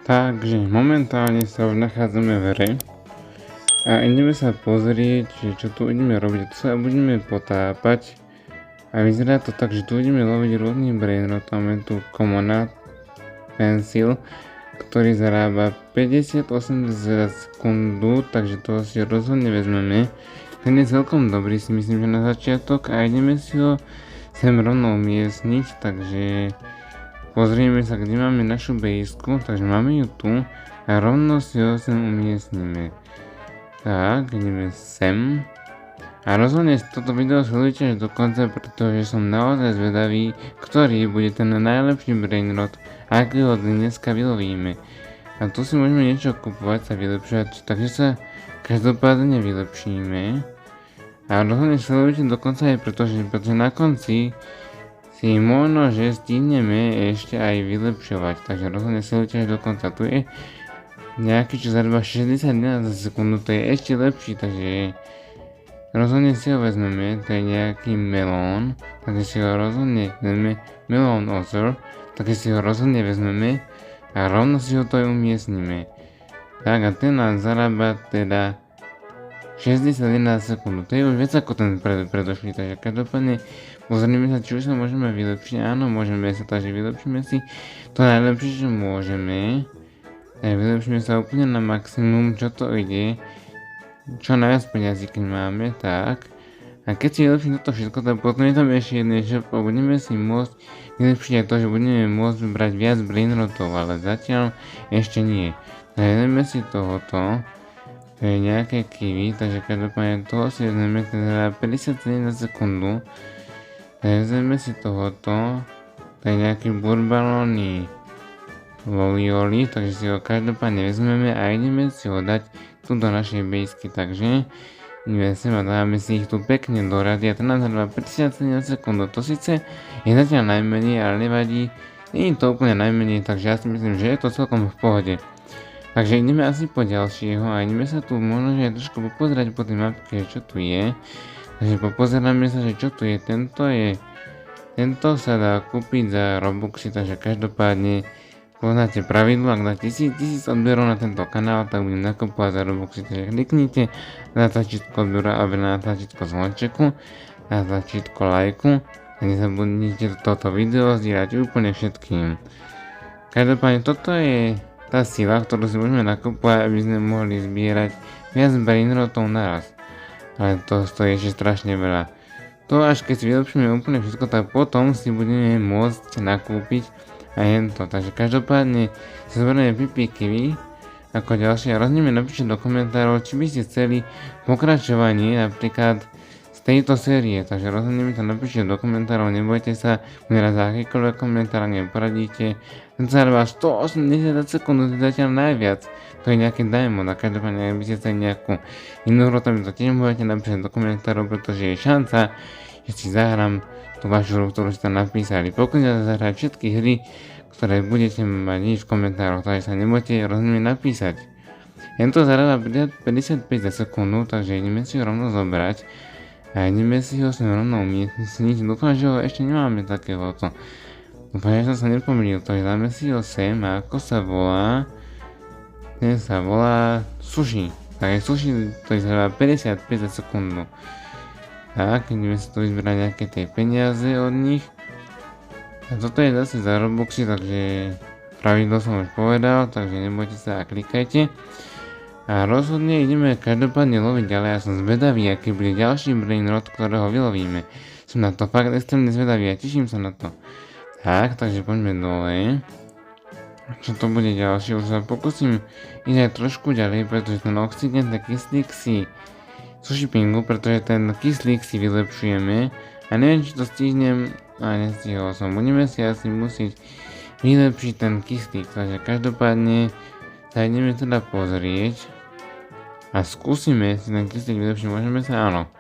Takže momentálne sa už nachádzame v hre a ideme sa pozrieť, čo tu ideme robiť. Tu sa budeme potápať a vyzerá to tak, že tu ideme loviť rôzny brainrot. Máme tu Common Pencil, ktorý zarába 58 za sekundu, takže to si rozhodne vezmeme. Ten je celkom dobrý, si myslím, že na začiatok, a ideme si ho sem rovno umiestniť, takže pozrieme sa, kde máme našu bejsku, takže máme ju tu a rovno si ho sem umiestnime. Tak, ideme sem. A rozhodne toto video sledujte až do konca, pretože som naozaj zvedavý, ktorý bude ten najlepší brainrot, akého dneska vylovíme. A tu si môžeme niečo kupovať, sa vylepšovať, takže sa každopádne vylepšíme. A rozhodne sledujte do konca aj pretože na konci si možno, že stihneme ešte aj vylepšovať, takže rozhodne sledujte až do konca. Tu je nejaký, čo zarába 61 za sekundu, to je ešte lepší, takže rozhodne si ho vezmeme. To je nejaký melón, takže si ho rozhodne vezmeme, melón author, takže si ho rozhodne vezmeme a rovno si ho to aj umiestnime. Tak a ten nám zarába teda 61 sekúnd, to je už viac ako ten predošlý, takže každopádne pozrieme sa, či už sa môžeme vylepšiť. Áno, môžeme sa, takže vylepšíme si to najlepšie, čo môžeme. Takže vylepšíme sa úplne na maximum, čo to ide, čo najviac peniazí, keď máme, tak. A keď si vylepším toto všetko, tak potom je tam ešte jedné, že budeme si môcť vylepšiť aj to, že budeme môcť vybrať viac brainrotov, ale zatiaľ ešte nie. Takže vezmeme si tohoto, to je nejaké kiwi, takže každopádne toho si vezmeme teda 57 na sekundu. Takže vezmeme si tohoto, to je nejaký burbalóny lolioli, takže si ho každopádne vezmeme a ideme si ho dať tu do našej bejsky, takže ideme sem a dáme si ich tu pekne do rady a to nám trvá 57 sekúnd. To síce je zatiaľ najmenej, ale nevadí, nie je to úplne najmenej, takže ja si myslím, že je to celkom v pohode. Takže ideme asi po ďalšieho a ideme sa tu možno že aj trošku popozerať po tej mapke, čo tu je. Takže popozeráme sa, že čo tu je. Tento sa dá kúpiť za Robuxy, takže každopádne poznáte pravidlo, ak dáte 1000 odberov na tento kanál, tak budem nakupovať za Robuxy, takže kliknite na tlačítko odberu a na tlačítko zvončeku, na tlačítko lajku a nezabudnite toto video zdieľať úplne všetkým. Každopádne toto je tá sila, ktorú si môžeme nakupovať, aby sme mohli zbierať viac brainrotov naraz. Ale to stojí ešte strašne veľa. To až keď si vylepšíme úplne všetko, tak potom si budeme môcť nakúpiť aj hento. Takže každopádne si zoberieme Pipi Kiwi ako ďalšie a rozhodne napíšte do komentárov, či by ste chceli pokračovanie napríklad z tejto série. Takže rozhodne mi to napíšte do komentárov, nebojte sa, mňa za akýkoľvek komentár, ak mi poradíte. Ten sa dáva 180 sekúnd, to je zatiaľ najviac. To je nejaký diamond a každopádne, ak by ste chceli nejakú inú hru, to mi to tiež môžete napísať do komentárov, pretože je šanca, že si zahrám tú vašu hru, ktorú ste tam napísali. Pokúste sa zahrať všetky hry, ktoré budete mať nič v komentároch, takže sa nebojte rozhodne napísať. Tento zarába 55 za sekundu, takže ideme si ho rovno zobrať a ideme si ho sem rovno umiestniť. Dúfam, že ho ešte nemáme takéhoto. Dúfam, že som sa nepomýlil, takže dáme si ho sem a ako sa volá? Ten sa volá Sushi. Takže Sushi to je zarába 55 za sekundu. Tak, ideme si tu vyzberať nejaké tie peniaze od nich. A toto je zase za Robuxy, takže pravidlo som už povedal, takže nebojte sa a klikajte. A rozhodne ideme každopádne loviť ďalej, ja som zvedavý, aký bude ďalší brainrot, ktorého vylovíme. Som na to fakt extrémne zvedavý a teším sa na to. Tak, takže poďme dole. Čo to bude ďalšie, už sa pokúsim ísť aj trošku ďalej, pretože ten oxygen, tak kyslík si sushipingu, pretože ten kyslík si vylepšujeme a neviem, či to stihnem a nestihol som. Budeme si asi musieť vylepšiť ten kyslík, takže každopádne sa ideme teda pozrieť a skúsime si ten kyslík vylepšiť, môžeme sa, áno.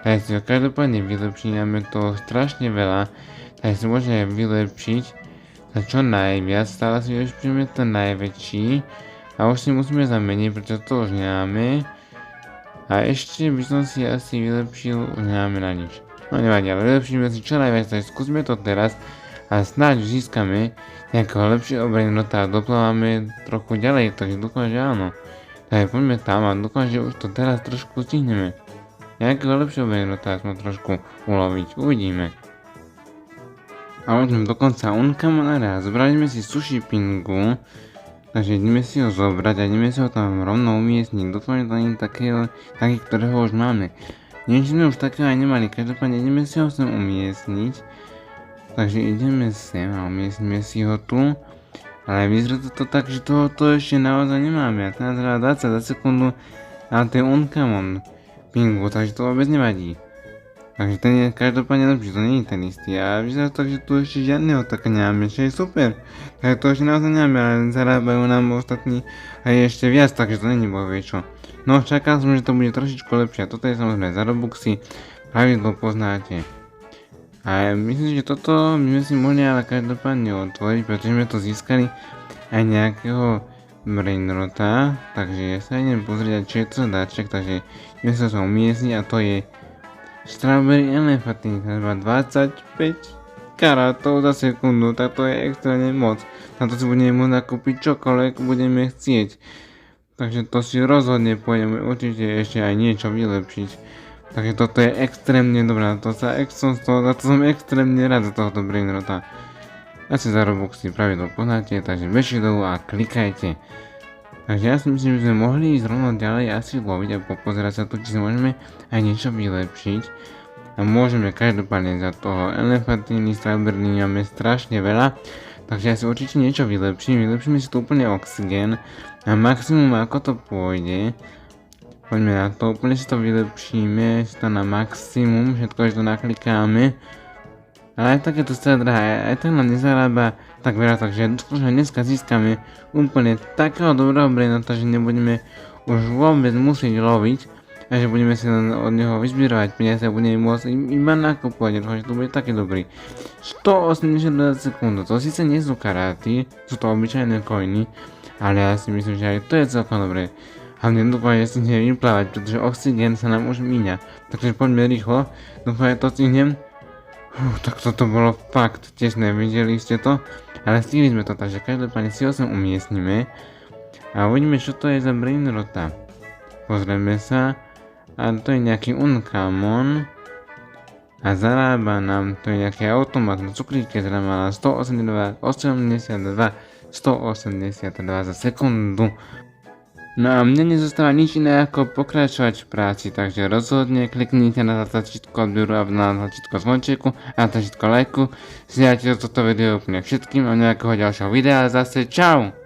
Takže si ho každopádne vylepšiť, máme to strašne veľa, takže si môžeme vylepšiť za čo najviac, stále si vylepšíme ten najväčší a už si musíme zameniť, pretože to už nemáme. A ešte by som si asi vylepšil, už nemáme na nič. No nevadí, ale vylepšíme si čo najviac, takže skúsme to teraz a snáď získame nejakého lepšieho brainrota a dopľávame trochu ďalej, takže dúfam, že áno. Takže poďme tam a dúfam, že už to teraz trošku stihneme. Nejakého lepšieho brainrota sme trošku uloviť, uvidíme. A už sme dokonca unkamona, zobrali sme si sushi pingu, takže ideme si ho zobrať a ideme si ho tam rovno umiestniť. Dúfam, že to nie je taký, ktorého už máme. Neviem, či sme už takého aj nemali, každopádne ideme si ho sem umiestniť. Takže ideme sem a umiestnime si ho tu. Ale vyzerá to tak, že tohoto ešte naozaj nemáme. A teraz hľa 20 za sekundu na tej unkamon pingu, takže to vôbec nevadí. Takže ten je každopádne lepší, to nie je ten istý. A vyzerá to tak, že tu ešte žiadneho tak nemáme, čo je super. Takže to ešte naozaj nemáme, ale zarábajú nám ostatní aj ešte viac, takže to není bohvie čo. No čakal som, že to bude trošičku lepšie. A toto je samozrejme za Robuxy, pravidlo poznáte. A myslím, že toto by sme si mohli ale každopádne otvoriť, pretože sme to získali aj nejakého brainrota. Takže ja sa idem pozrieť, čo je to za dáček, takže idem sa umiestniť a to je Strawberry Elephant, 25 karátov za sekundu, tak to je extrémne moc. Na to si budeme môcť nakúpiť čokoľvek budeme chcieť. Takže to si rozhodne pôjdeme určite ešte aj niečo vylepšiť. Takže toto je extrémne dobré, za to som extrémne rád za tohoto brainrota. Asi za Robuxy pravidlo poznáte, takže bežte dolu a klikajte. Takže ja si myslím, že sme mohli ísť rovno ďalej asi loviť a popozerať sa tu, či si môžeme aj niečo vylepšiť. A môžeme každopádne za toho elefantiny, strawberry máme strašne veľa. Takže ja si určite niečo vylepšíme si tu úplne oxygén. A maximum ako to pôjde. Poďme na to, úplne si to vylepšíme, si to na maximum, všetko, že to naklikáme. Ale aj tak je to stále drahé, aj tak nám nezarába tak veľa, takže dneska získame úplne takého dobrého brainrota, že nebudeme už vôbec musieť loviť a že budeme si len od neho vyzbierovať peniaze a budeme môcť iba nakupovať, že to bude taký dobrý. 182 sekúnd, to síce nie sú karáty, sú to obyčajné coiny, ale ja si myslím, že aj to je celkom dobré. Hlavne dúfam, že stihnem vyplávať, pretože oxygén sa nám už míňa, takže poďme rýchlo, dúfam, že to stihnem. Tak toto bolo fakt tesné, videli ste to, ale stihli sme to, takže každopádne si ho sem umiestnime a uvidíme, čo to je za brainrota. Pozrieme sa a to je nejaký unkamon a zarába nám, to je nejaký automat na cukríke, zarába na 182 za sekundu. No a mne nezostáva nič iné ako pokračovať v práci, takže rozhodne kliknite na tlačítko odberu a na tlačítko zvončeku a na tlačítko lajku. Zdieľajte toto video úplne všetkým a nejakého ďalšieho videa zase čau!